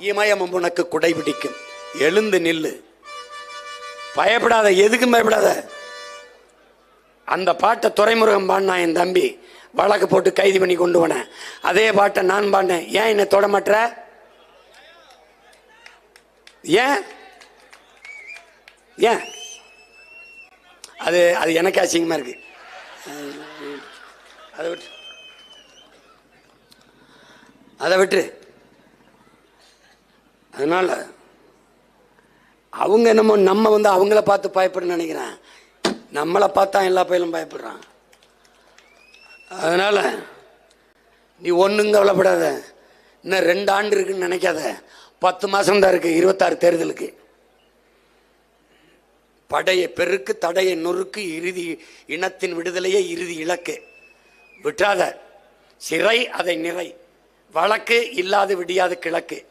இமயமும் உனக்கு குடை பிடிக்கும். எழுந்து நில்லு, பயப்படாத, எதுக்கும் பயப்படாத. அந்த பாட்டை துரைமுருகன் பாடினா என் தம்பி, வழக்கு போட்டு கைது பண்ணி கொண்டு போனேன். அதே பாட்டை நான் பாடினேன். ஏன் என்னை தொட மாட்ட? ஏன் ஏன் அது அது எனக்கு அசிங்கமா இருக்கு. அதை விட்டு அதனால அவங்க என்னமோ நம்ம அவங்கள பார்த்து பயப்பட நினைக்கிறேன். நம்மளை பார்த்தா எல்லா பயிலும் பயப்படுறான். அதனால நீ ஒன்றும் கவலைப்படாத. இன்னும் 2 ஆண்டு இருக்குன்னு நினைக்காத. 10 மாசம் தான் இருக்கு 26 தேர்தலுக்கு. படையை பெருக்கு, தடையை நொறுக்கு, இறுதி இனத்தின் விடுதலையே இறுதி இலக்கு. விட்டாத. சிறை அதை நிறை, வழக்கு இல்லாது விடியாது கிழக்கு.